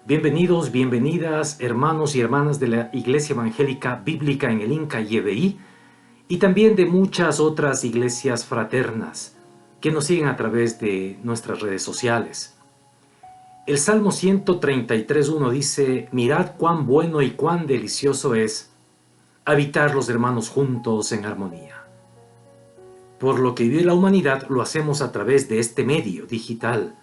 Bienvenidos, bienvenidas, hermanos y hermanas de la Iglesia Evangélica Bíblica en el Inca y EBI, y también de muchas otras iglesias fraternas que nos siguen a través de nuestras redes sociales. El Salmo 133:1 dice: Mirad cuán bueno y cuán delicioso es habitar los hermanos juntos en armonía. Por lo que vive la humanidad lo hacemos a través de este medio digital,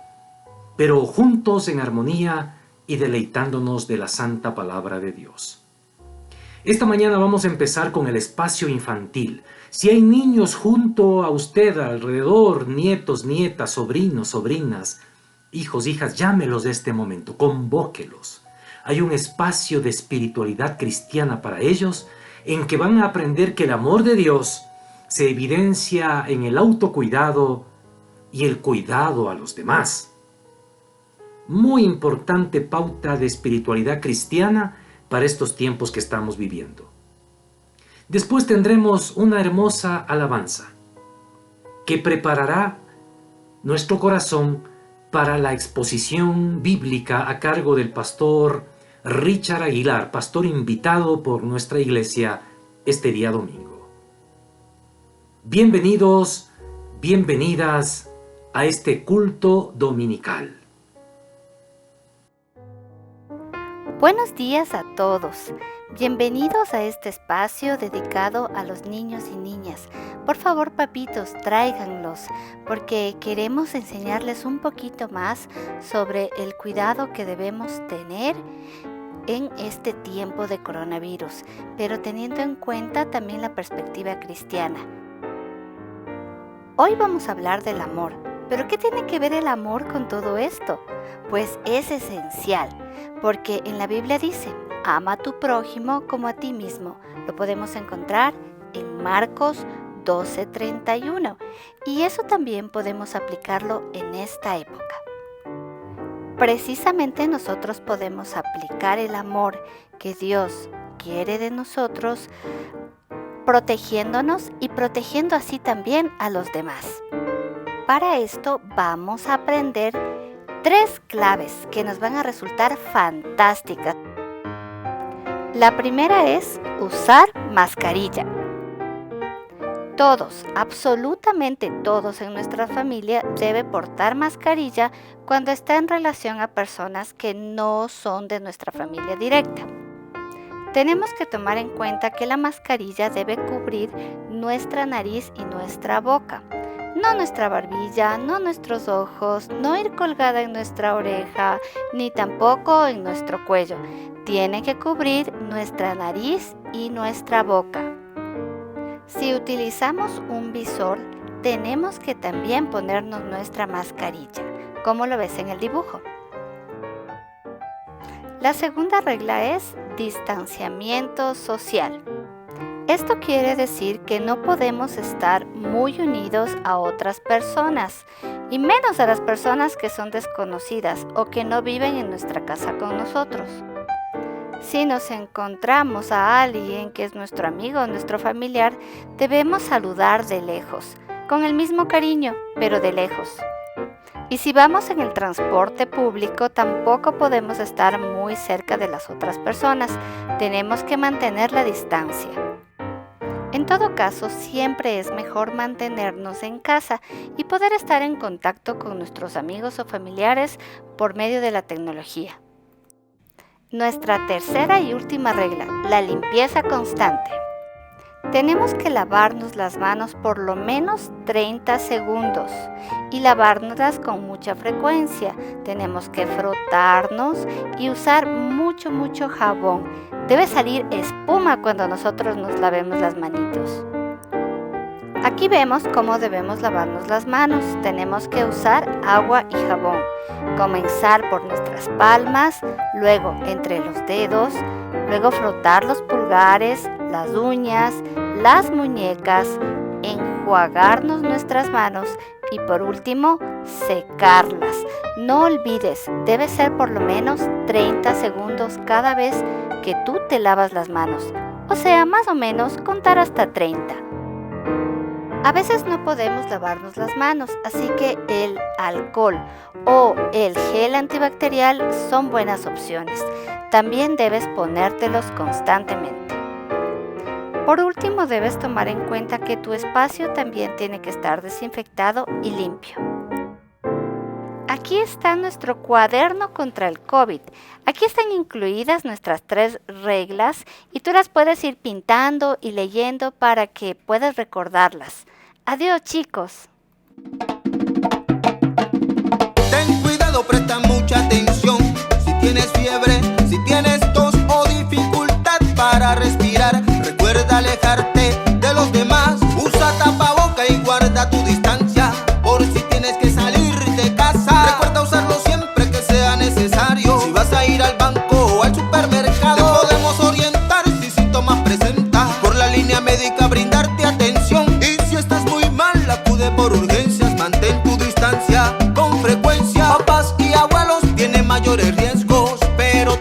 pero juntos en armonía y deleitándonos de la santa palabra de Dios. Esta mañana vamos a empezar con el espacio infantil. Si hay niños junto a usted alrededor, nietos, nietas, sobrinos, sobrinas, hijos, hijas, llámelos de este momento, convóquelos. Hay un espacio de espiritualidad cristiana para ellos en que van a aprender que el amor de Dios se evidencia en el autocuidado y el cuidado a los demás. Muy importante pauta de espiritualidad cristiana para estos tiempos que estamos viviendo. Después tendremos una hermosa alabanza que preparará nuestro corazón para la exposición bíblica a cargo del pastor Richard Aguilar, pastor invitado por nuestra iglesia este día domingo. Bienvenidos, bienvenidas a este culto dominical. Buenos días a todos. Bienvenidos a este espacio dedicado a los niños y niñas. Por favor, papitos, tráiganlos, porque queremos enseñarles un poquito más sobre el cuidado que debemos tener en este tiempo de coronavirus, pero teniendo en cuenta también la perspectiva cristiana. Hoy vamos a hablar del amor. ¿Pero qué tiene que ver el amor con todo esto? Pues es esencial, porque en la Biblia dice, ama a tu prójimo como a ti mismo. Lo podemos encontrar en Marcos 12:31, y eso también podemos aplicarlo en esta época. Precisamente nosotros podemos aplicar el amor que Dios quiere de nosotros, protegiéndonos y protegiendo así también a los demás. Para esto vamos a aprender 3 claves que nos van a resultar fantásticas. La primera es usar mascarilla. Todos, absolutamente todos en nuestra familia deben portar mascarilla cuando está en relación a personas que no son de nuestra familia directa. Tenemos que tomar en cuenta que la mascarilla debe cubrir nuestra nariz y nuestra boca. No nuestra barbilla, no nuestros ojos, no ir colgada en nuestra oreja, ni tampoco en nuestro cuello. Tiene que cubrir nuestra nariz y nuestra boca. Si utilizamos un visor, tenemos que también ponernos nuestra mascarilla, como lo ves en el dibujo. La segunda regla es distanciamiento social. Esto quiere decir que no podemos estar muy unidos a otras personas, y menos a las personas que son desconocidas o que no viven en nuestra casa con nosotros. Si nos encontramos a alguien que es nuestro amigo o nuestro familiar, debemos saludar de lejos, con el mismo cariño, pero de lejos. Y si vamos en el transporte público, tampoco podemos estar muy cerca de las otras personas. Tenemos que mantener la distancia. En todo caso, siempre es mejor mantenernos en casa y poder estar en contacto con nuestros amigos o familiares por medio de la tecnología. Nuestra tercera y última regla, la limpieza constante. Tenemos que lavarnos las manos por lo menos 30 segundos y lavárnoslas con mucha frecuencia. Tenemos que frotarnos y usar mucho jabón. Debe salir espuma cuando nosotros nos lavemos las manitos. Aquí vemos cómo debemos lavarnos las manos. Tenemos que usar agua y jabón. Comenzar por nuestras palmas, luego entre los dedos, luego frotar los pulgares, las uñas, las muñecas, enjuagarnos nuestras manos y por último, secarlas. No olvides, debe ser por lo menos 30 segundos cada vez que tú te lavas las manos. O sea, más o menos contar hasta 30. A veces no podemos lavarnos las manos, así que el alcohol o el gel antibacterial son buenas opciones. También debes ponértelos constantemente. Por último, debes tomar en cuenta que tu espacio también tiene que estar desinfectado y limpio. Aquí está nuestro cuaderno contra el COVID. Aquí están incluidas nuestras 3 reglas y tú las puedes ir pintando y leyendo para que puedas recordarlas. Adiós, chicos. Ten cuidado, presta mucha atención. Si tienes fiebre, si tienes tos o dificultad para respirar, recuerda alejarte de los demás. Usa tapaboca y guarda tu distancia por si tienes que salir de casa. Recuerda usarlo siempre que sea necesario. Si vas a ir al banco o al supermercado, te podemos orientar si síntomas presentas. Por la línea médica brindarte atención. Y si estás muy mal, acude por urgencias. Mantén tu distancia con frecuencia. Papás y abuelos tienen mayores riesgos, pero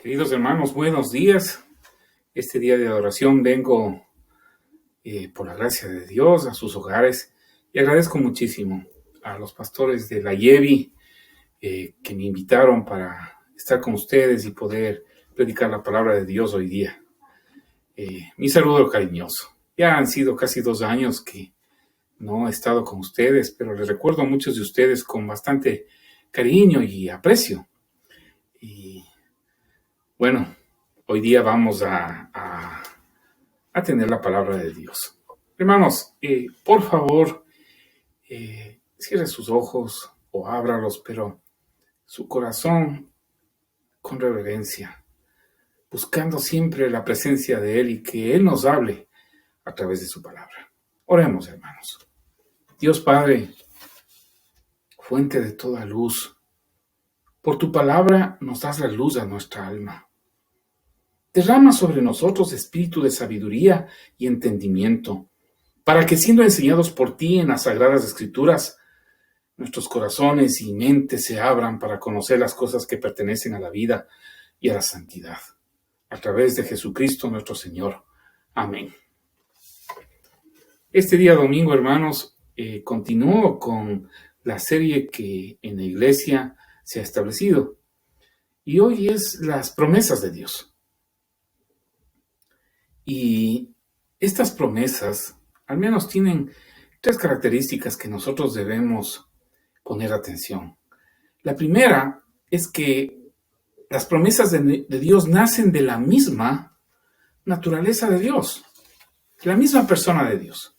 Queridos hermanos, buenos días. Este día de adoración vengo por la gracia de Dios a sus hogares y agradezco muchísimo a los pastores de la IEBI que me invitaron para estar con ustedes y poder predicar la palabra de Dios hoy día. Mi saludo cariñoso. Ya han sido casi 2 años que no he estado con ustedes, pero les recuerdo a muchos de ustedes con bastante cariño y aprecio. Y bueno, hoy día vamos a tener la palabra de Dios. Hermanos, por favor, cierre sus ojos o ábralos, pero su corazón con reverencia, buscando siempre la presencia de Él y que Él nos hable a través de su palabra. Oremos, hermanos. Dios Padre, fuente de toda luz, por tu palabra nos das la luz a nuestra alma. Derrama sobre nosotros espíritu de sabiduría y entendimiento, para que siendo enseñados por ti en las sagradas escrituras, nuestros corazones y mentes se abran para conocer las cosas que pertenecen a la vida y a la santidad. A través de Jesucristo nuestro Señor. Amén. Este día domingo, hermanos, continúo con la serie que en la iglesia se ha establecido. Y hoy es las promesas de Dios. Y estas promesas al menos tienen 3 características que nosotros debemos poner atención. La primera es que las promesas de Dios nacen de la misma naturaleza de Dios, la misma persona de Dios.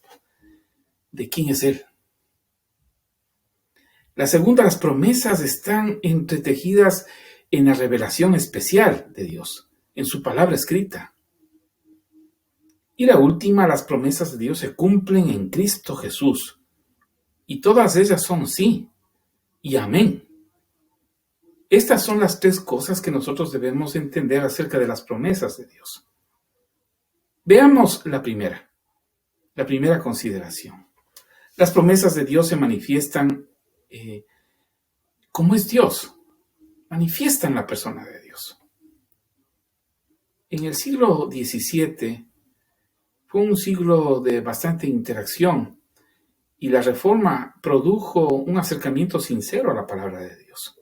¿De quién es Él? La segunda, las promesas están entretejidas en la revelación especial de Dios, en su palabra escrita. Y la última, las promesas de Dios se cumplen en Cristo Jesús. Y todas ellas son sí y amén. Estas son las 3 cosas que nosotros debemos entender acerca de las promesas de Dios. Veamos la primera consideración. Las promesas de Dios se manifiestan como es Dios. Manifiestan la persona de Dios. En el siglo XVII fue un siglo de bastante interacción y la Reforma produjo un acercamiento sincero a la palabra de Dios.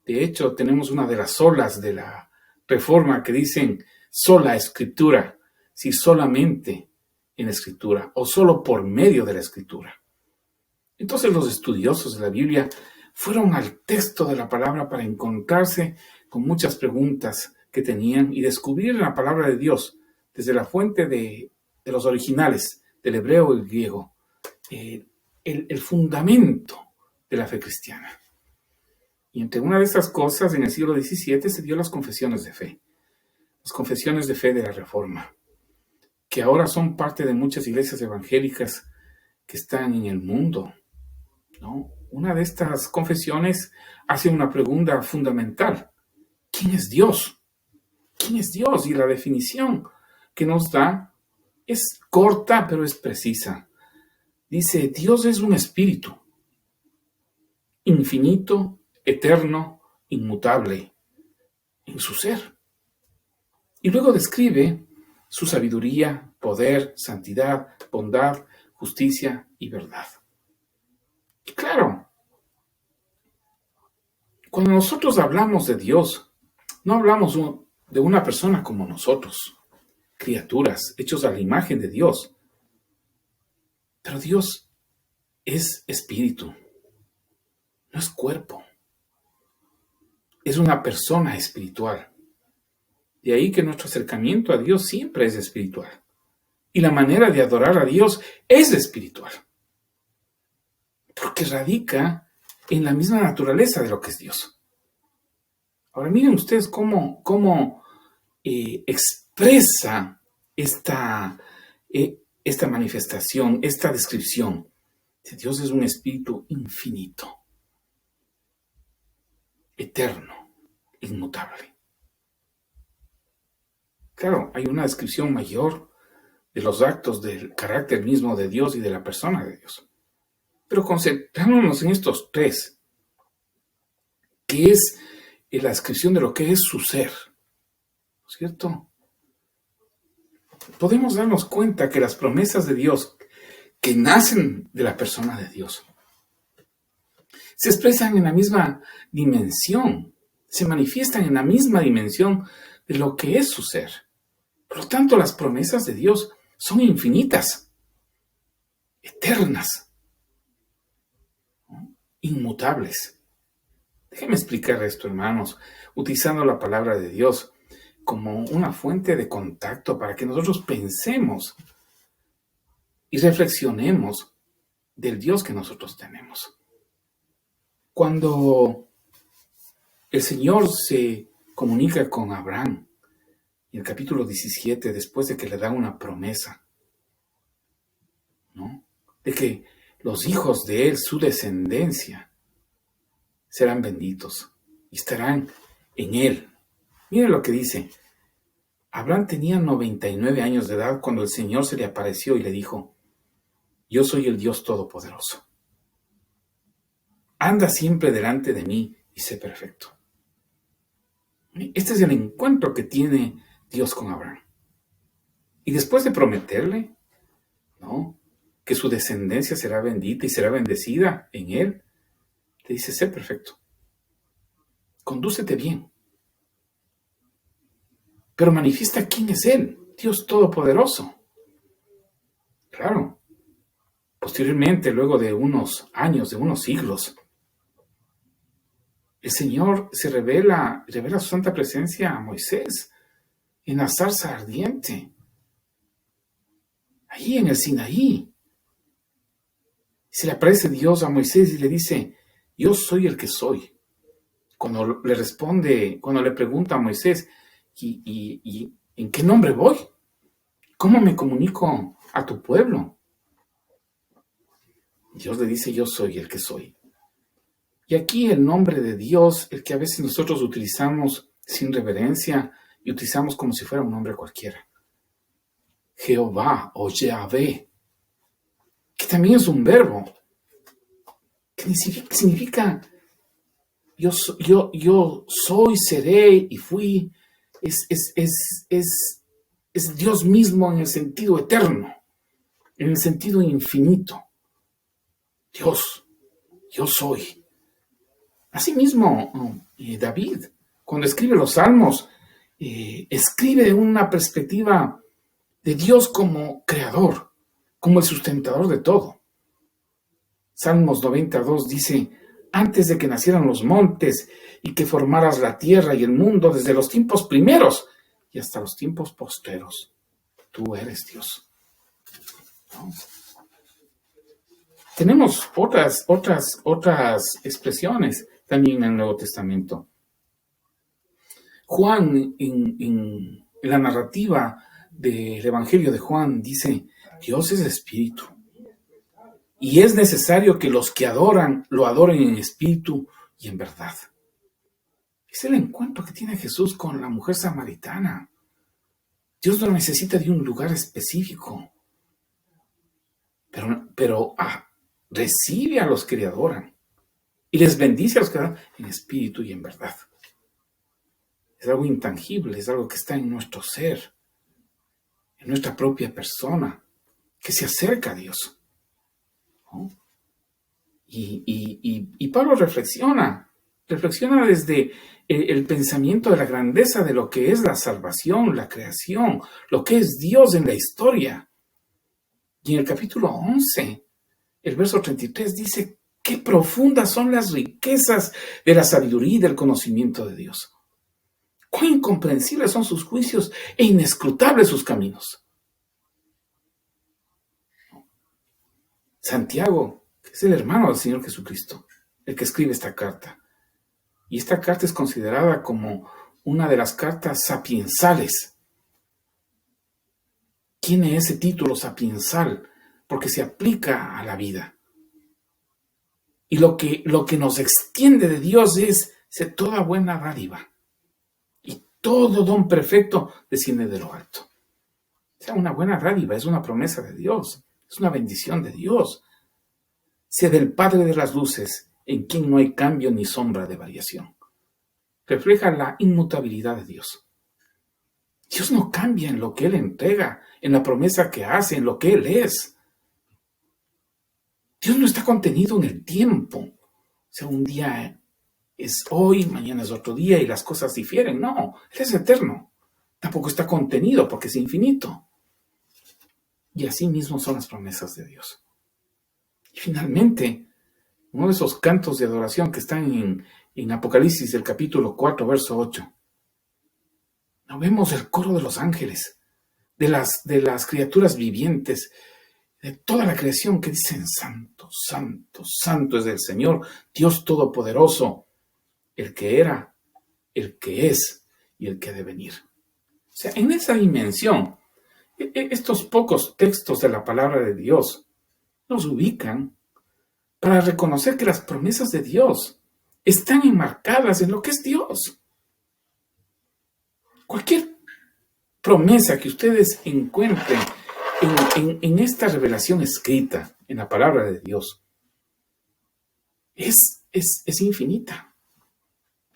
De hecho, tenemos una de las solas de la Reforma que dicen sola Escritura, si solamente en la Escritura o solo por medio de la Escritura. Entonces los estudiosos de la Biblia fueron al texto de la palabra para encontrarse con muchas preguntas que tenían y descubrir en la palabra de Dios, desde la fuente de los originales, del hebreo y el griego, el fundamento de la fe cristiana. Y entre una de estas cosas, en el siglo XVII se dio las confesiones de fe. Las confesiones de fe de la Reforma, que ahora son parte de muchas iglesias evangélicas que están en el mundo, ¿no? Una de estas confesiones hace una pregunta fundamental. ¿Quién es Dios? ¿Quién es Dios? Y la definición que nos da es corta, pero es precisa. Dice, Dios es un espíritu, infinito, eterno, inmutable en su ser. Y luego describe su sabiduría, poder, santidad, bondad, justicia y verdad. Y claro, cuando nosotros hablamos de Dios, no hablamos de una persona como nosotros, criaturas hechos a la imagen de Dios. Pero Dios es espíritu, no es cuerpo. Es una persona espiritual. De ahí que nuestro acercamiento a Dios siempre es espiritual. Y la manera de adorar a Dios es espiritual. Porque radica en la misma naturaleza de lo que es Dios. Ahora miren ustedes cómo expresa esta manifestación, esta descripción. Dios es un espíritu infinito, eterno, inmutable. Claro, hay una descripción mayor de los actos del carácter mismo de Dios y de la persona de Dios. Pero concentrándonos en estos 3, que es la descripción de lo que es su ser, es cierto? Podemos darnos cuenta que las promesas de Dios que nacen de la persona de Dios se expresan en la misma dimensión, se manifiestan en la misma dimensión de lo que es su ser. Por lo tanto, las promesas de Dios son infinitas, eternas, inmutables. Déjenme explicar esto, hermanos, utilizando la palabra de Dios como una fuente de contacto para que nosotros pensemos y reflexionemos del Dios que nosotros tenemos. Cuando el Señor se comunica con Abraham, en el capítulo 17, después de que le da una promesa, ¿no?, de que los hijos de él, su descendencia, serán benditos y estarán en él. Miren lo que dice. Abraham tenía 99 años de edad cuando el Señor se le apareció y le dijo: yo soy el Dios Todopoderoso. Anda siempre delante de mí y sé perfecto. Este es el encuentro que tiene Dios con Abraham. Y después de prometerle, ¿no?, que su descendencia será bendita y será bendecida en él, le dice: sé perfecto. Condúcete bien. Pero manifiesta quién es él, Dios Todopoderoso. Claro. Posteriormente, luego de unos años, de unos siglos, el Señor se revela su santa presencia a Moisés en la zarza ardiente, allí en el Sinaí. Se le aparece Dios a Moisés y le dice: yo soy el que soy. Cuando le pregunta a Moisés: ¿y en qué nombre voy? ¿Cómo me comunico a tu pueblo? Dios le dice: yo soy el que soy. Y aquí el nombre de Dios, el que a veces nosotros utilizamos sin reverencia y utilizamos como si fuera un nombre cualquiera. Jehová o Yahvé, que también es un verbo, que significa yo soy, seré y fui. Es Dios mismo en el sentido eterno, en el sentido infinito. Dios, yo soy. Asimismo, David, cuando escribe los Salmos, escribe una perspectiva de Dios como creador, como el sustentador de todo. Salmos 92 dice: antes de que nacieran los montes y que formaras la tierra y el mundo, desde los tiempos primeros y hasta los tiempos posteros, tú eres Dios. ¿No? Tenemos otras expresiones también en el Nuevo Testamento. Juan, en la narrativa del Evangelio de Juan, dice: Dios es espíritu. Y es necesario que los que adoran, lo adoren en espíritu y en verdad. Es el encuentro que tiene Jesús con la mujer samaritana. Dios no necesita de un lugar específico, pero recibe a los que le adoran y les bendice a los que adoran en espíritu y en verdad. Es algo intangible, es algo que está en nuestro ser, en nuestra propia persona, que se acerca a Dios. ¿No? Y Pablo reflexiona desde el pensamiento de la grandeza de lo que es la salvación, la creación, lo que es Dios en la historia. Y en el capítulo 11, el verso 33 dice: qué profundas son las riquezas de la sabiduría y del conocimiento de Dios. Cuán incomprensibles son sus juicios e inescrutables sus caminos. Santiago, que es el hermano del Señor Jesucristo, el que escribe esta carta. Y esta carta es considerada como una de las cartas sapiensales. Tiene ese título sapiensal porque se aplica a la vida. Y lo que nos extiende de Dios es toda buena dádiva. Y todo don perfecto desciende de lo alto. O sea, una buena dádiva es una promesa de Dios. Es una bendición de Dios. Sea del Padre de las luces, en quien no hay cambio ni sombra de variación. Refleja la inmutabilidad de Dios. Dios no cambia en lo que Él entrega, en la promesa que hace, en lo que Él es. Dios no está contenido en el tiempo. O sea, un día es hoy, mañana es otro día y las cosas difieren. No, Él es eterno. Tampoco está contenido porque es infinito. Y así mismo son las promesas de Dios. Y finalmente, uno de esos cantos de adoración que están en Apocalipsis, el capítulo 4, verso 8. No vemos el coro de los ángeles, de las criaturas vivientes, de toda la creación que dicen: Santo, Santo, Santo es el Señor, Dios Todopoderoso, el que era, el que es y el que ha de venir. O sea, en esa dimensión, estos pocos textos de la palabra de Dios nos ubican para reconocer que las promesas de Dios están enmarcadas en lo que es Dios. Cualquier promesa que ustedes encuentren en esta revelación escrita, en la palabra de Dios, es infinita,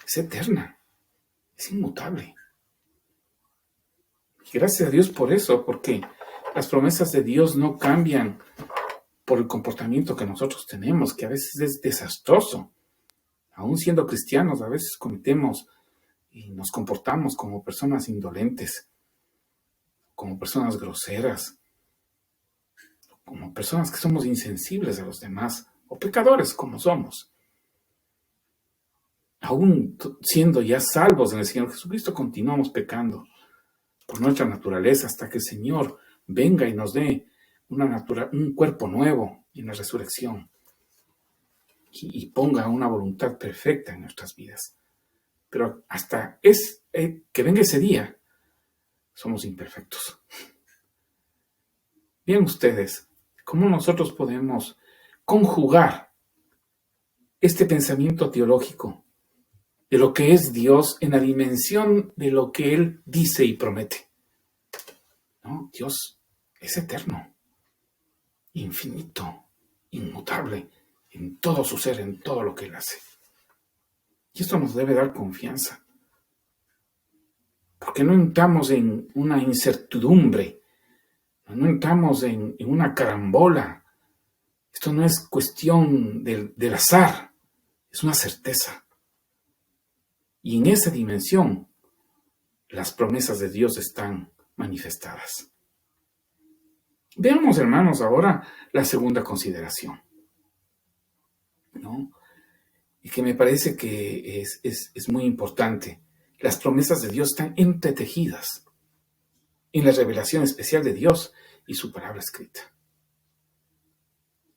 es eterna, es inmutable. Y gracias a Dios por eso, porque las promesas de Dios no cambian por el comportamiento que nosotros tenemos, que a veces es desastroso. Aún siendo cristianos, a veces cometemos y nos comportamos como personas indolentes, como personas groseras, como personas que somos insensibles a los demás, o pecadores como somos. Aún siendo ya salvos en el Señor Jesucristo, continuamos pecando por nuestra naturaleza hasta que el Señor venga y nos dé un cuerpo nuevo en la resurrección y ponga una voluntad perfecta en nuestras vidas. Pero hasta que venga ese día, somos imperfectos. Bien ustedes, ¿cómo nosotros podemos conjugar este pensamiento teológico de lo que es Dios en la dimensión de lo que Él dice y promete? ¿No? Dios es eterno, infinito, inmutable en todo su ser, en todo lo que Él hace. Y esto nos debe dar confianza, porque no entramos en una incertidumbre, no entramos en una carambola. Esto no es cuestión del azar, es una certeza. Y en esa dimensión, las promesas de Dios están manifestadas. Veamos, hermanos, ahora la segunda consideración, ¿no? Y que me parece que es muy importante. Las promesas de Dios están entretejidas en la revelación especial de Dios y su palabra escrita.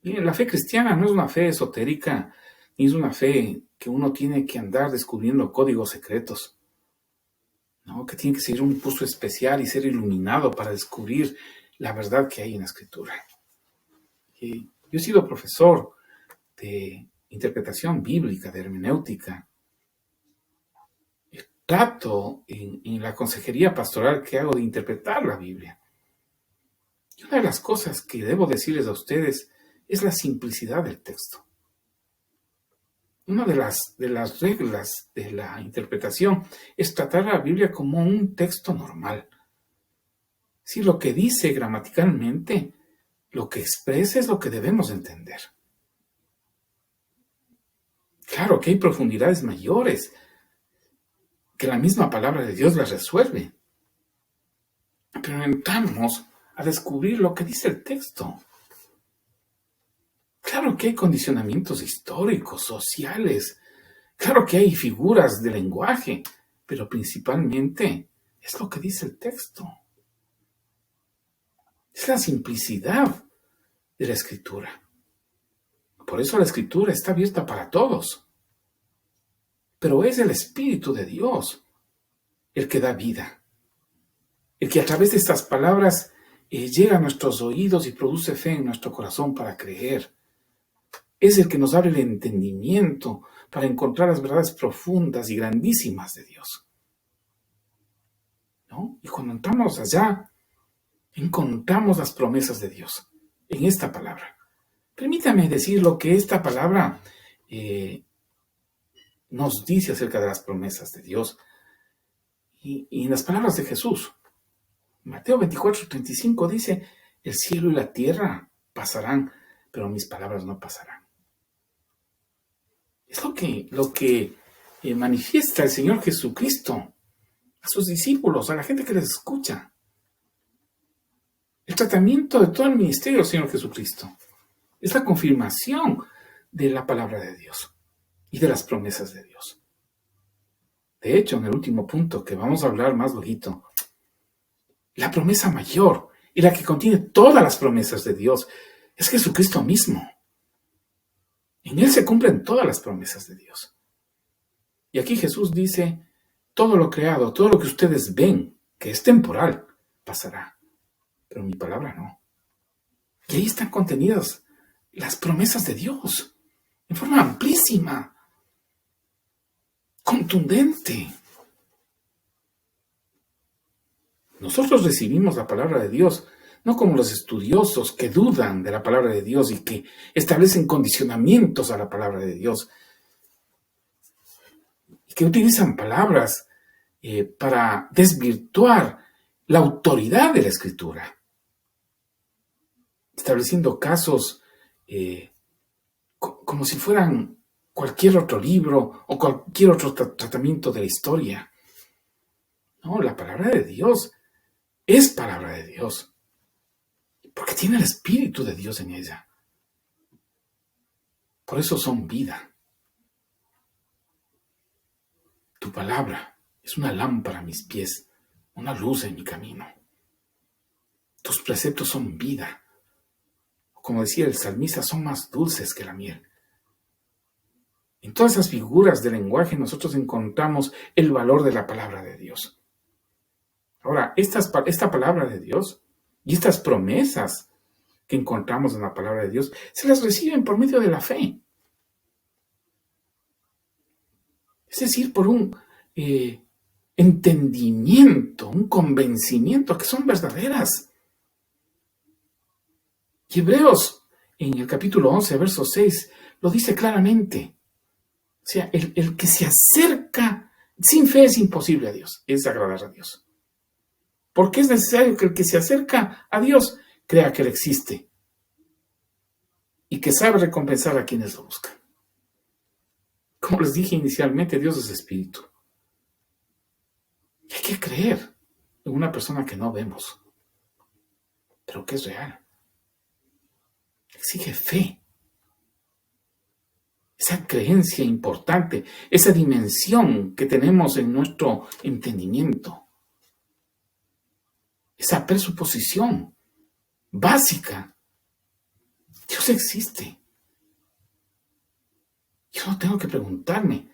Y la fe cristiana no es una fe esotérica, ni es una fe que uno tiene que andar descubriendo códigos secretos, ¿no? Que tiene que seguir un curso especial y ser iluminado para descubrir la verdad que hay en la Escritura. Y yo he sido profesor de interpretación bíblica, de hermenéutica. Trato en la consejería pastoral que hago de interpretar la Biblia. Y una de las cosas que debo decirles a ustedes es la simplicidad del texto. Una de las reglas de la interpretación es tratar la Biblia como un texto normal. Si lo que dice gramaticalmente, lo que expresa es lo que debemos entender. Claro que hay profundidades mayores que la misma palabra de Dios las resuelve. Pero entramos a descubrir lo que dice el texto. Claro que hay condicionamientos históricos, sociales. Claro que hay figuras de lenguaje, pero principalmente es lo que dice el texto. Es la simplicidad de la Escritura. Por eso la Escritura está abierta para todos. Pero es el Espíritu de Dios el que da vida. El que a través de estas palabras llega a nuestros oídos y produce fe en nuestro corazón para creer. Es el que nos abre el entendimiento para encontrar las verdades profundas y grandísimas de Dios, ¿no? Y cuando entramos allá, encontramos las promesas de Dios en esta palabra. Permítame decir lo que esta palabra nos dice acerca de las promesas de Dios y en las palabras de Jesús. Mateo 24:35 dice, el cielo y la tierra pasarán, pero mis palabras no pasarán. Es lo que manifiesta el Señor Jesucristo a sus discípulos, a la gente que les escucha. El tratamiento de todo el ministerio del Señor Jesucristo es la confirmación de la palabra de Dios y de las promesas de Dios. De hecho, en el último punto que vamos a hablar más luego, la promesa mayor y la que contiene todas las promesas de Dios es Jesucristo mismo. En Él se cumplen todas las promesas de Dios. Y aquí Jesús dice, todo lo creado, todo lo que ustedes ven, que es temporal, pasará. Pero mi palabra no. Y ahí están contenidas las promesas de Dios, en forma amplísima, contundente. Nosotros recibimos la palabra de Dios, no como los estudiosos que dudan de la palabra de Dios y que establecen condicionamientos a la palabra de Dios, y que utilizan palabras para desvirtuar la autoridad de la Escritura, estableciendo casos como si fueran cualquier otro libro o cualquier otro tratamiento de la historia. No, la palabra de Dios es palabra de Dios, porque tiene el Espíritu de Dios en ella. Por eso son vida. Tu palabra es una lámpara a mis pies, una luz en mi camino. Tus preceptos son vida. Como decía el salmista, son más dulces que la miel. En todas esas figuras de lenguaje nosotros encontramos el valor de la palabra de Dios. Ahora, esta palabra de Dios y estas promesas que encontramos en la palabra de Dios se las reciben por medio de la fe. Es decir, por un entendimiento, un convencimiento que son verdaderas. Y Hebreos, en el capítulo 11, verso 6, lo dice claramente. O sea, el que se acerca sin fe es imposible a Dios, es agradar a Dios. Porque es necesario que el que se acerca a Dios crea que Él existe y que sabe recompensar a quienes lo buscan. Como les dije inicialmente, Dios es espíritu. Y hay que creer en una persona que no vemos, pero que es real. Exige fe. Esa creencia importante, esa dimensión que tenemos en nuestro entendimiento. Esa presuposición básica. Dios existe. Yo no tengo que preguntarme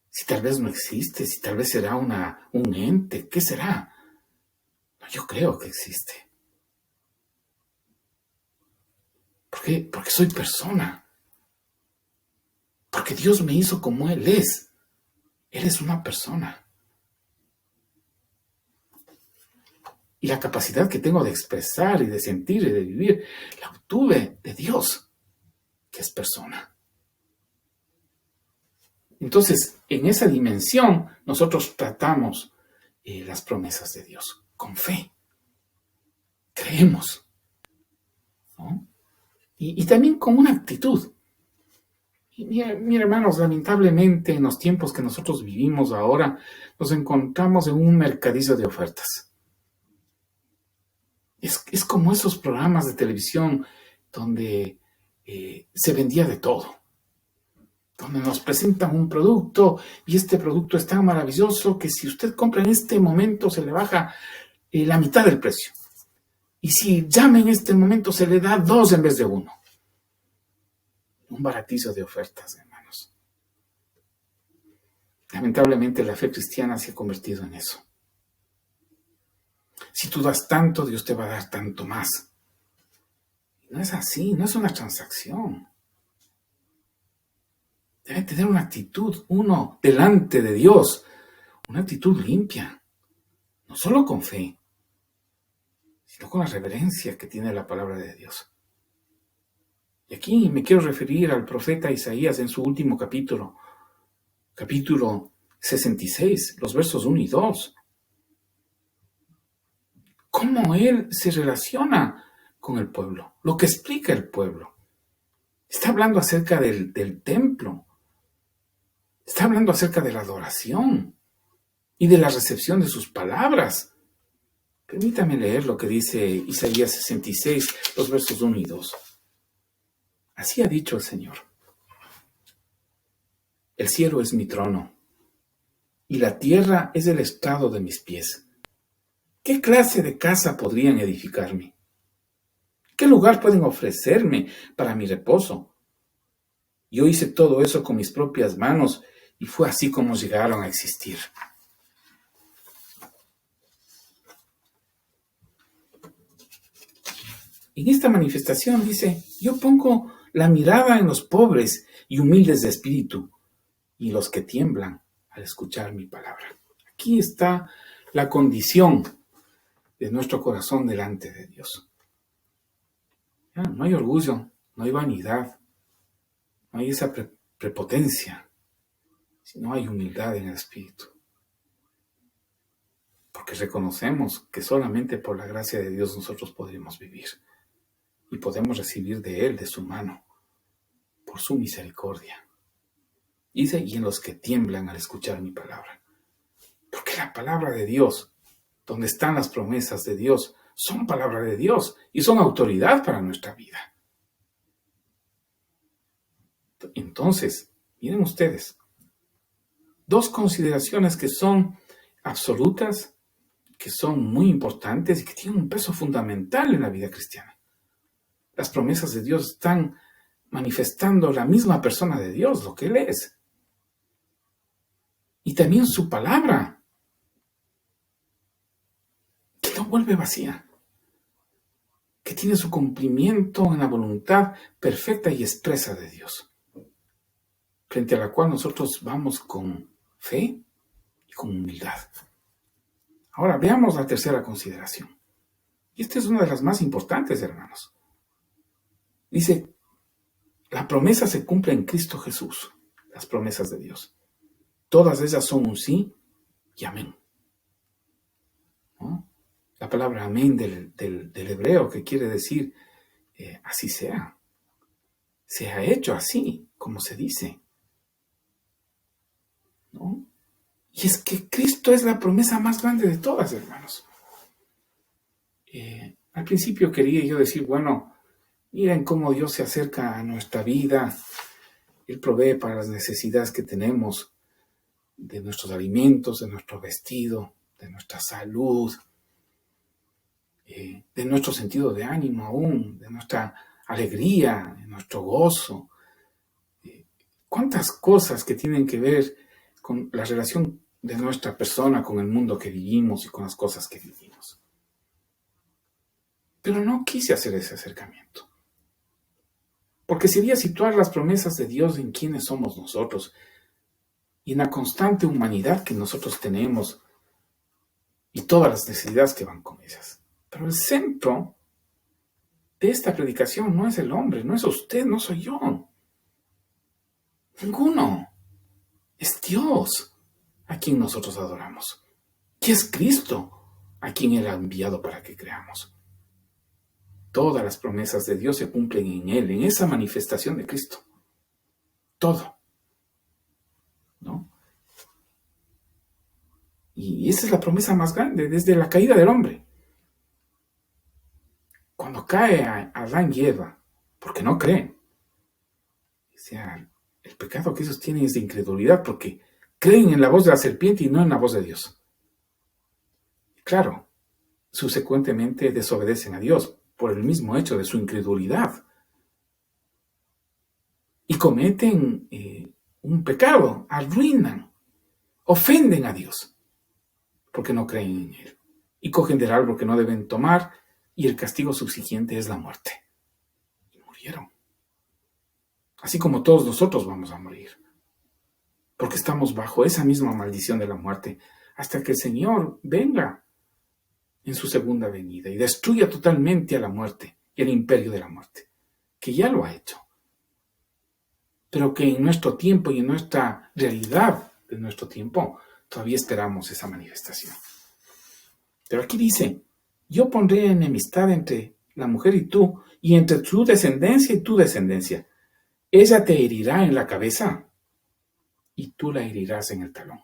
si tal vez no existe, si tal vez será un ente. ¿Qué será? No, yo creo que existe. ¿Por qué? Porque soy persona. Porque Dios me hizo como Él es. Él es una persona. Y la capacidad que tengo de expresar y de sentir y de vivir, la obtuve de Dios, que es persona. Entonces, en esa dimensión, nosotros tratamos las promesas de Dios con fe. Creemos, ¿no? Y también con una actitud. Y mira, hermanos, lamentablemente en los tiempos que nosotros vivimos ahora, nos encontramos en un mercadillo de ofertas. Es como esos programas de televisión donde se vendía de todo. Donde nos presentan un producto y este producto es tan maravilloso que si usted compra en este momento se le baja la mitad del precio. Y si llama en este momento se le da 2 en vez de 1. Un baratizo de ofertas, hermanos. Lamentablemente la fe cristiana se ha convertido en eso. Si tú das tanto, Dios te va a dar tanto más. No es así, no es una transacción. Debe tener una actitud, uno, delante de Dios, una actitud limpia, no solo con fe, sino con la reverencia que tiene la palabra de Dios. Y aquí me quiero referir al profeta Isaías en su último capítulo 66, los versos 1 y 2. cómo Él se relaciona con el pueblo, lo que explica el pueblo. Está hablando acerca del templo, está hablando acerca de la adoración y de la recepción de sus palabras. Permítame leer lo que dice Isaías 66, los versos 1 y 2. Así ha dicho el Señor: el cielo es mi trono, y la tierra es el estrado de mis pies. ¿Qué clase de casa podrían edificarme? ¿Qué lugar pueden ofrecerme para mi reposo? Yo hice todo eso con mis propias manos, y fue así como llegaron a existir. En esta manifestación dice: yo pongo la mirada en los pobres y humildes de espíritu, y los que tiemblan al escuchar mi palabra. Aquí está la condición de nuestro corazón delante de Dios. No hay orgullo, no hay vanidad, no hay esa prepotencia, sino hay humildad en el espíritu. Porque reconocemos que solamente por la gracia de Dios nosotros podremos vivir y podemos recibir de Él, de su mano, por su misericordia. Dice: y en los que tiemblan al escuchar mi palabra. Porque la palabra de Dios, donde están las promesas de Dios, son palabra de Dios y son autoridad para nuestra vida. Entonces, miren ustedes, dos consideraciones que son absolutas, que son muy importantes y que tienen un peso fundamental en la vida cristiana. Las promesas de Dios están manifestando la misma persona de Dios, lo que Él es. Y también su palabra, que no vuelve vacía, que tiene su cumplimiento en la voluntad perfecta y expresa de Dios, frente a la cual nosotros vamos con fe y con humildad. Ahora veamos la tercera consideración. Y esta es una de las más importantes, hermanos. Dice: la promesa se cumple en Cristo Jesús, las promesas de Dios. Todas ellas son un sí y amén. ¿No? La palabra amén del hebreo, que quiere decir así sea. Se ha hecho así, como se dice. ¿No? Y es que Cristo es la promesa más grande de todas, hermanos. Al principio quería yo decir, bueno, miren cómo Dios se acerca a nuestra vida. Él provee para las necesidades que tenemos, de nuestros alimentos, de nuestro vestido, de nuestra salud, de nuestro sentido de ánimo aún, de nuestra alegría, de nuestro gozo. Cuántas cosas que tienen que ver con la relación de nuestra persona con el mundo que vivimos y con las cosas que vivimos. Pero no quise hacer ese acercamiento, porque sería situar las promesas de Dios en quiénes somos nosotros y en la constante humanidad que nosotros tenemos y todas las necesidades que van con ellas. Pero el centro de esta predicación no es el hombre, no es usted, no soy yo. Ninguno. Es Dios a quien nosotros adoramos. Y es Cristo a quien Él ha enviado para que creamos. Todas las promesas de Dios se cumplen en Él, en esa manifestación de Cristo. Todo. ¿No? Y esa es la promesa más grande desde la caída del hombre. Cuando cae a Adán y Eva, porque no creen. O sea, el pecado que ellos tienen es de incredulidad, porque creen en la voz de la serpiente y no en la voz de Dios. Claro, subsecuentemente desobedecen a Dios por el mismo hecho de su incredulidad. Y cometen un pecado, arruinan, ofenden a Dios, porque no creen en Él. Y cogen del árbol que no deben tomar, y el castigo subsiguiente es la muerte. Y murieron. Así como todos nosotros vamos a morir. Porque estamos bajo esa misma maldición de la muerte, hasta que el Señor venga en su segunda venida y destruya totalmente a la muerte y el imperio de la muerte, que ya lo ha hecho. Pero que en nuestro tiempo y en nuestra realidad de nuestro tiempo, todavía esperamos esa manifestación. Pero aquí dice yo pondré enemistad entre la mujer y tú, y entre tu descendencia y tu descendencia. Ella te herirá en la cabeza y tú la herirás en el talón.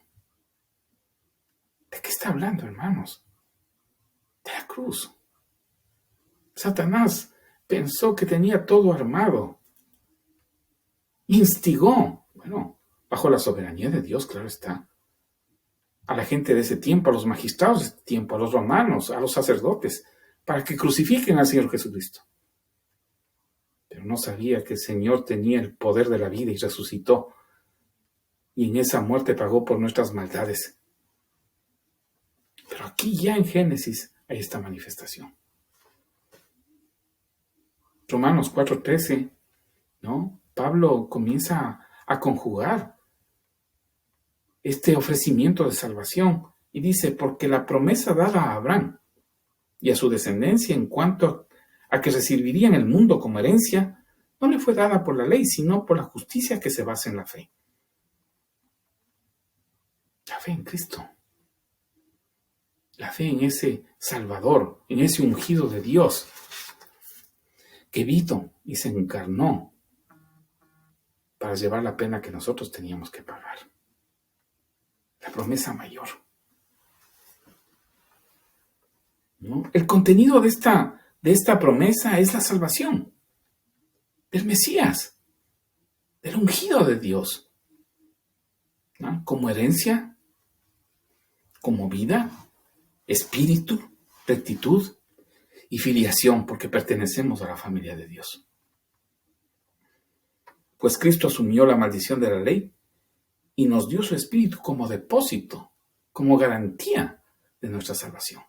¿De qué está hablando, hermanos? De la cruz. Satanás pensó que tenía todo armado. Instigó, bajo la soberanía de Dios, claro está, a la gente de ese tiempo, a los magistrados de ese tiempo, a los romanos, a los sacerdotes, para que crucifiquen al Señor Jesucristo. Pero no sabía que el Señor tenía el poder de la vida y resucitó, y en esa muerte pagó por nuestras maldades. Pero aquí ya en Génesis hay esta manifestación. Romanos 4:13, ¿no? Pablo comienza a conjugar este ofrecimiento de salvación y dice, porque la promesa dada a Abraham y a su descendencia en cuanto a que recibirían el mundo como herencia, no le fue dada por la ley, sino por la justicia que se basa en la fe. La fe en Cristo. La fe en ese Salvador, en ese ungido de Dios, que vino y se encarnó para llevar la pena que nosotros teníamos que pagar. La promesa mayor. ¿No? El contenido de esta promesa es la salvación del Mesías, del ungido de Dios, ¿no? Como herencia, como vida, espíritu, rectitud y filiación, porque pertenecemos a la familia de Dios. Pues Cristo asumió la maldición de la ley y nos dio su espíritu como depósito, como garantía de nuestra salvación.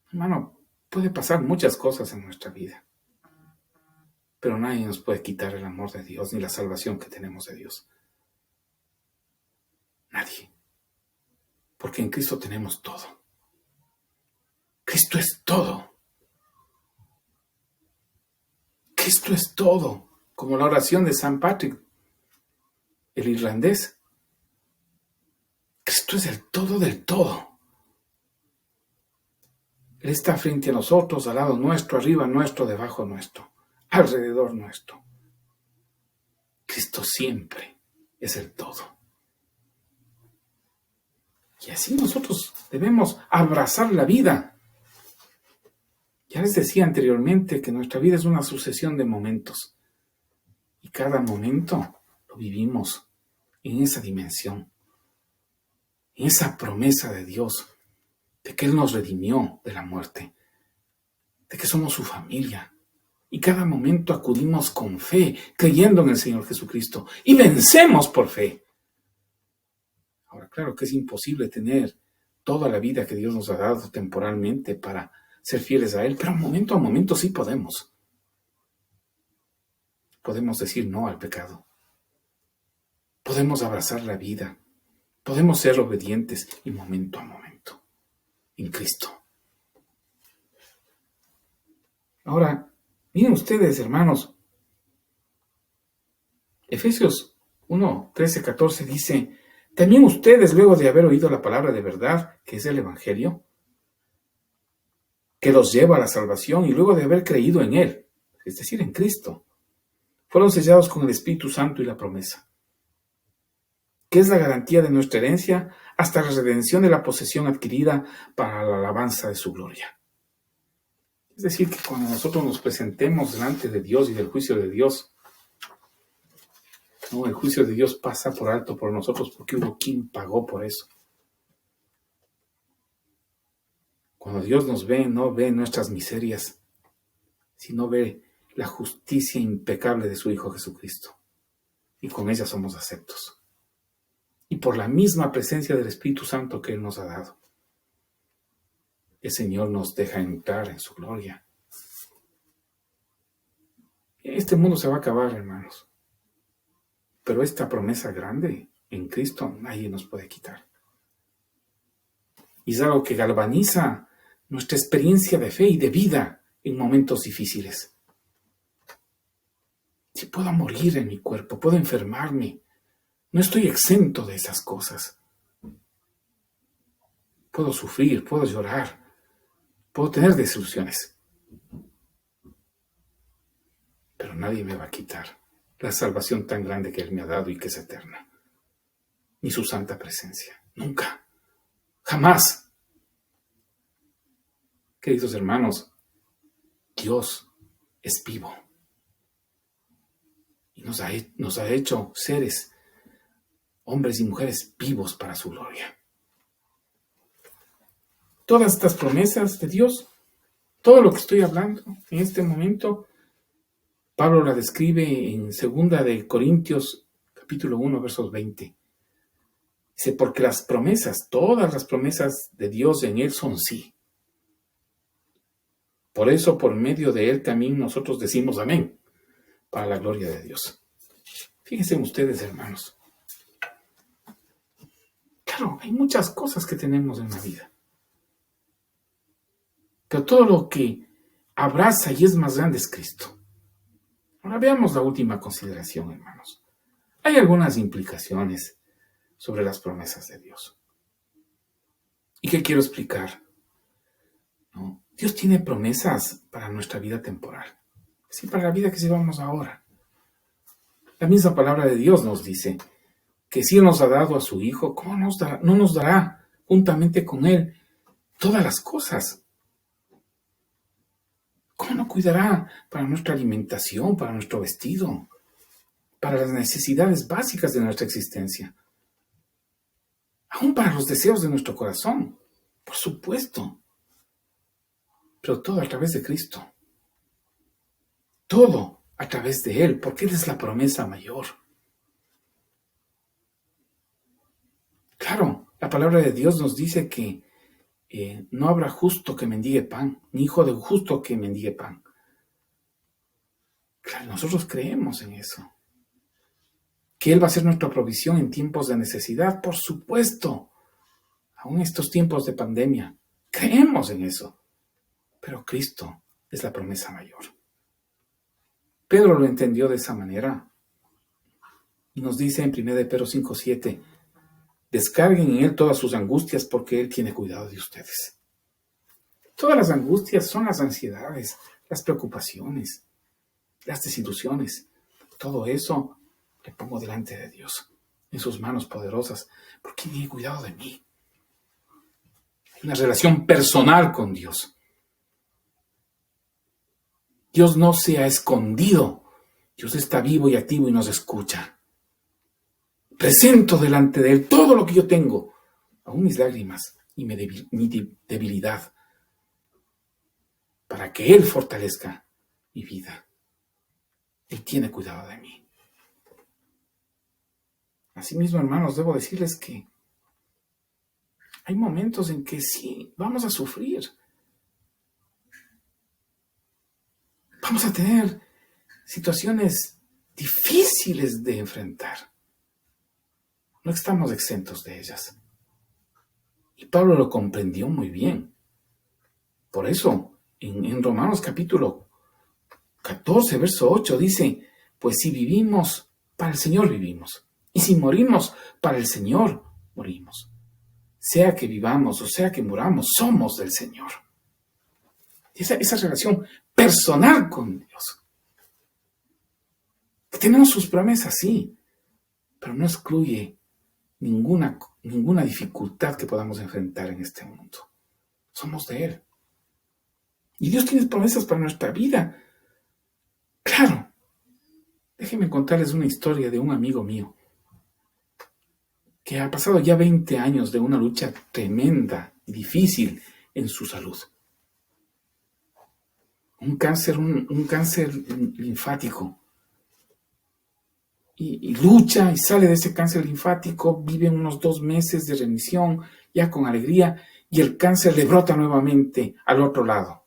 Hermano, puede pasar muchas cosas en nuestra vida, pero nadie nos puede quitar el amor de Dios ni la salvación que tenemos de Dios. Nadie. Porque en Cristo tenemos todo. Cristo es todo. Cristo es todo. Como la oración de San Patrick, el irlandés. Cristo es el todo del todo. Él está frente a nosotros, al lado nuestro, arriba nuestro, debajo nuestro, alrededor nuestro. Cristo siempre es el todo. Y así nosotros debemos abrazar la vida. Ya les decía anteriormente que nuestra vida es una sucesión de momentos. Y cada momento lo vivimos en esa dimensión, en esa promesa de Dios, de que Él nos redimió de la muerte, de que somos su familia. Y cada momento acudimos con fe, creyendo en el Señor Jesucristo. Y vencemos por fe. Ahora, claro que es imposible tener toda la vida que Dios nos ha dado temporalmente para ser fieles a Él, pero momento a momento sí podemos. Podemos decir no al pecado. Podemos abrazar la vida. Podemos ser obedientes y momento a momento en Cristo. Ahora, miren ustedes, hermanos. Efesios 1, 13, 14 dice, también ustedes, luego de haber oído la palabra de verdad, que es el Evangelio, que los lleva a la salvación, y luego de haber creído en Él, es decir, en Cristo, fueron sellados con el Espíritu Santo y la promesa, que es la garantía de nuestra herencia hasta la redención de la posesión adquirida para la alabanza de su gloria. Es decir, que cuando nosotros nos presentemos delante de Dios y del juicio de Dios, no, el juicio de Dios pasa por alto por nosotros porque hubo quien pagó por eso. Cuando Dios nos ve, no ve nuestras miserias, sino ve la justicia impecable de su Hijo Jesucristo. Y con ella somos aceptos. Y por la misma presencia del Espíritu Santo que Él nos ha dado, el Señor nos deja entrar en su gloria. Este mundo se va a acabar, hermanos. Pero esta promesa grande en Cristo nadie nos puede quitar. Y es algo que galvaniza nuestra experiencia de fe y de vida en momentos difíciles. Si puedo morir en mi cuerpo, puedo enfermarme, no estoy exento de esas cosas. Puedo sufrir, puedo llorar, Puedo tener desilusiones, pero nadie me va a quitar la salvación tan grande que Él me ha dado y que es eterna, ni su santa presencia. Nunca, jamás. Queridos hermanos, Dios es vivo y nos ha hecho seres, hombres y mujeres vivos para su gloria. Todas estas promesas de Dios, todo lo que estoy hablando en este momento, Pablo la describe en 2 de Corintios, capítulo 1, versos 20. Dice, porque las promesas, todas las promesas de Dios en Él son sí. Por eso, por medio de Él también nosotros decimos amén, para la gloria de Dios. Fíjense ustedes, hermanos. Claro, hay muchas cosas que tenemos en la vida. Pero todo lo que abraza y es más grande es Cristo. Ahora veamos la última consideración, hermanos. Hay algunas implicaciones sobre las promesas de Dios. ¿Y qué quiero explicar? ¿No? Dios tiene promesas para nuestra vida temporal. Sí, para la vida que llevamos ahora. La misma palabra de Dios nos dice que si Él nos ha dado a su Hijo, ¿cómo no nos dará juntamente con Él todas las cosas? ¿Cómo no cuidará para nuestra alimentación, para nuestro vestido, para las necesidades básicas de nuestra existencia? Aún para los deseos de nuestro corazón, por supuesto. Pero todo a través de Cristo. Todo a través de Él, porque Él es la promesa mayor. Claro, la palabra de Dios nos dice que no habrá justo que mendigue pan, ni hijo de justo que mendigue pan. Claro, nosotros creemos en eso. Que Él va a ser nuestra provisión en tiempos de necesidad, por supuesto. Aún en estos tiempos de pandemia, creemos en eso. Pero Cristo es la promesa mayor. Pedro lo entendió de esa manera. Y nos dice en 1 Pedro 5:7, descarguen en Él todas sus angustias porque Él tiene cuidado de ustedes. Todas las angustias son las ansiedades, las preocupaciones, las desilusiones. Todo eso le pongo delante de Dios, en sus manos poderosas, porque tiene cuidado de mí. Hay una relación personal con Dios. Dios no se ha escondido. Dios está vivo y activo y nos escucha. Presento delante de Él todo lo que yo tengo, aún mis lágrimas y mi debilidad, para que Él fortalezca mi vida. Él tiene cuidado de mí. Asimismo, hermanos, debo decirles que hay momentos en que sí, vamos a sufrir. Vamos a tener situaciones difíciles de enfrentar. No estamos exentos de ellas. Y Pablo lo comprendió muy bien. Por eso, en Romanos capítulo 14, verso 8, dice, pues si vivimos, para el Señor vivimos. Y si morimos, para el Señor morimos. Sea que vivamos o sea que muramos, somos del Señor. Esa relación personal con Dios. Que tenemos sus promesas, sí, pero no excluye ninguna dificultad que podamos enfrentar en este mundo. Somos de Él. Y Dios tiene promesas para nuestra vida. Claro. Déjenme contarles una historia de un amigo mío que ha pasado ya 20 años de una lucha tremenda y difícil en su salud. Un cáncer linfático. Y lucha y sale de ese cáncer linfático, vive unos 2 meses de remisión, ya con alegría, y el cáncer le brota nuevamente al otro lado,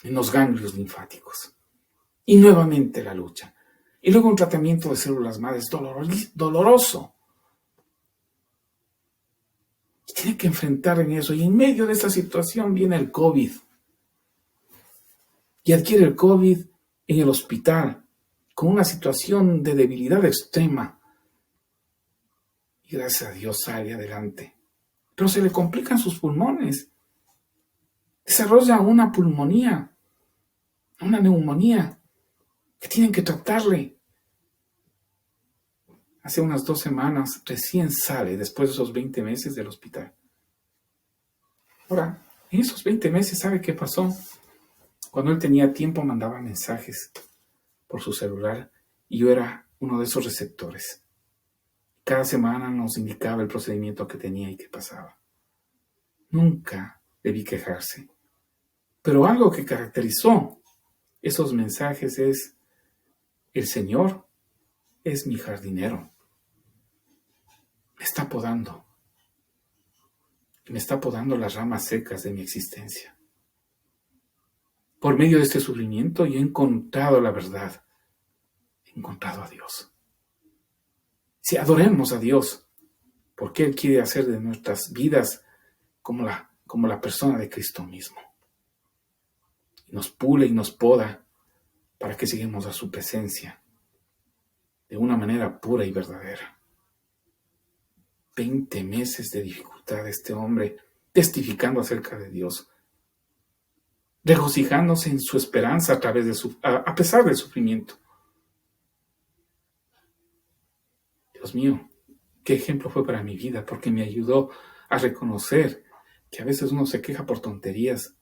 en los ganglios linfáticos. Y nuevamente la lucha. Y luego un tratamiento de células madres doloroso. Y tiene que enfrentar en eso. Y en medio de esa situación viene el COVID. Y adquiere el COVID en el hospital, con una situación de debilidad extrema. Y gracias a Dios sale adelante. Pero se le complican sus pulmones. desarrolla una pulmonía, una neumonía, que tienen que tratarle. Hace unas 2 semanas recién sale, después de esos 20 meses del hospital. Ahora, en esos 20 meses, ¿sabe qué pasó? Cuando él tenía tiempo mandaba mensajes por su celular y yo era uno de esos receptores. Cada semana nos indicaba el procedimiento que tenía y qué pasaba. Nunca le vi quejarse. Pero algo que caracterizó esos mensajes es: el Señor es mi jardinero. Me está podando. Me está podando las ramas secas de mi existencia. Por medio de este sufrimiento yo he encontrado la verdad. He encontrado a Dios. Si adoremos a Dios, porque Él quiere hacer de nuestras vidas como la persona de Cristo mismo. Y nos pule y nos poda para que lleguemos a su presencia de una manera pura y verdadera. 20 meses de dificultad de este hombre testificando acerca de Dios, regocijándose en su esperanza a pesar del sufrimiento. Dios mío, qué ejemplo fue para mi vida, porque me ayudó a reconocer que a veces uno se queja por tonterías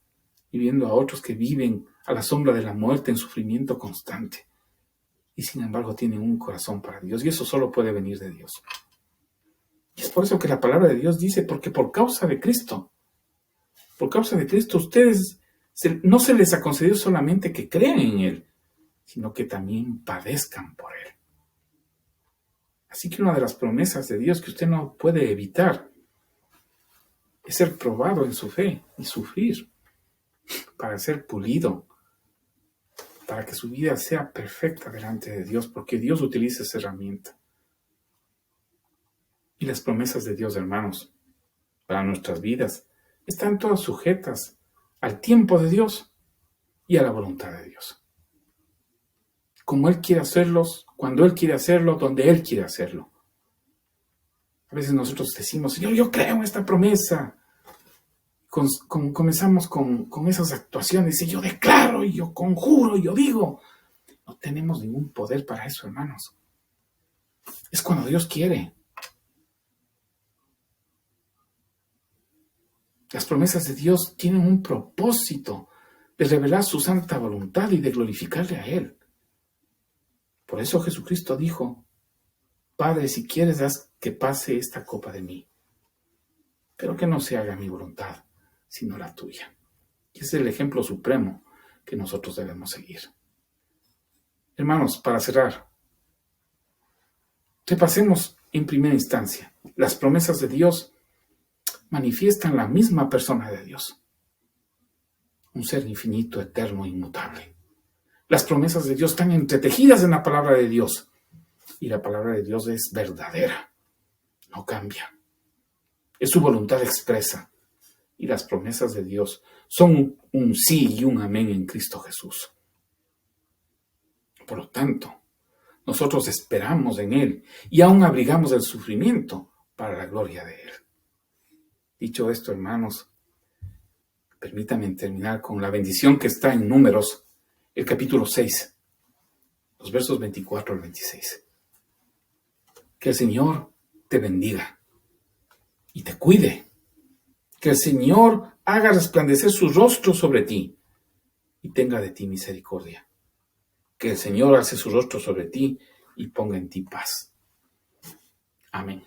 y viendo a otros que viven a la sombra de la muerte en sufrimiento constante y sin embargo tienen un corazón para Dios, y eso solo puede venir de Dios. Y es por eso que la palabra de Dios dice: porque por causa de Cristo, ustedes no se les ha concedido solamente que crean en Él, sino que también padezcan por Él. Así que una de las promesas de Dios que usted no puede evitar es ser probado en su fe y sufrir para ser pulido, para que su vida sea perfecta delante de Dios, porque Dios utiliza esa herramienta. Y las promesas de Dios, hermanos, para nuestras vidas, están todas sujetas al tiempo de Dios y a la voluntad de Dios. Como Él quiere hacerlos, cuando Él quiere hacerlo, donde Él quiere hacerlo. A veces nosotros decimos: Señor, yo creo en esta promesa. Comenzamos con esas actuaciones, y yo declaro, y yo conjuro, y yo digo. No tenemos ningún poder para eso, hermanos. Es cuando Dios quiere. Las promesas de Dios tienen un propósito de revelar su santa voluntad y de glorificarle a Él. Por eso Jesucristo dijo: Padre, si quieres, haz que pase esta copa de mí, pero que no se haga mi voluntad, sino la tuya. Y ese es el ejemplo supremo que nosotros debemos seguir. Hermanos, para cerrar, repasemos en primera instancia. Las promesas de Dios manifiestan la misma persona de Dios, un ser infinito, eterno, inmutable. Las promesas de Dios están entretejidas en la palabra de Dios, y la palabra de Dios es verdadera, no cambia. Es su voluntad expresa, y las promesas de Dios son un sí y un amén en Cristo Jesús. Por lo tanto, nosotros esperamos en Él y aún abrigamos el sufrimiento para la gloria de Él. Dicho esto, hermanos, permítanme terminar con la bendición que está en Números, el capítulo 6, los versos 24 al 26. Que el Señor te bendiga y te cuide. Que el Señor haga resplandecer su rostro sobre ti y tenga de ti misericordia. Que el Señor alce su rostro sobre ti y ponga en ti paz. Amén.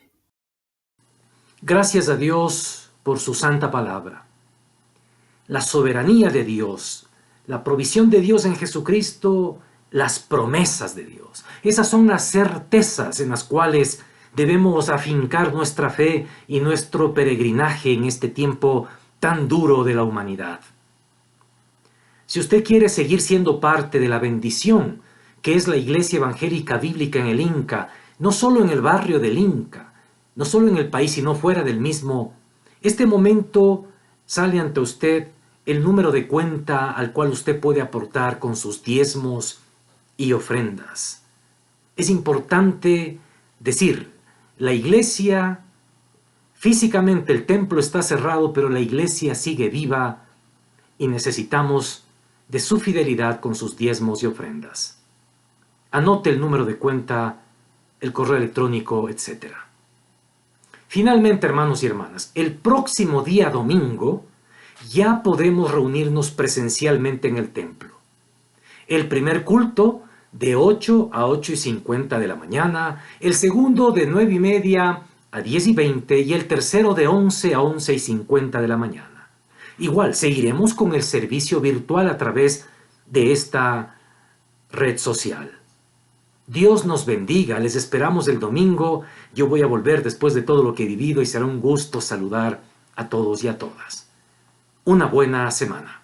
Gracias a Dios por su santa palabra. La soberanía de Dios, la provisión de Dios en Jesucristo, las promesas de Dios. Esas son las certezas en las cuales debemos afincar nuestra fe y nuestro peregrinaje en este tiempo tan duro de la humanidad. Si usted quiere seguir siendo parte de la bendición que es la Iglesia Evangélica Bíblica en el Inca, no solo en el barrio del Inca, no solo en el país, sino fuera del mismo, este momento sale ante usted el número de cuenta al cual usted puede aportar con sus diezmos y ofrendas. Es importante decir, la iglesia, físicamente el templo está cerrado, pero la iglesia sigue viva y necesitamos de su fidelidad con sus diezmos y ofrendas. Anote el número de cuenta, el correo electrónico, etc. Finalmente, hermanos y hermanas, el próximo día domingo ya podemos reunirnos presencialmente en el templo. El primer culto de 8 a 8:50 de la mañana, el segundo de 9:30 a 10:20 y el tercero de 11 a 11:50 de la mañana. Igual, seguiremos con el servicio virtual a través de esta red social. Dios nos bendiga, les esperamos el domingo. Yo voy a volver después de todo lo que he vivido y será un gusto saludar a todos y a todas. Una buena semana.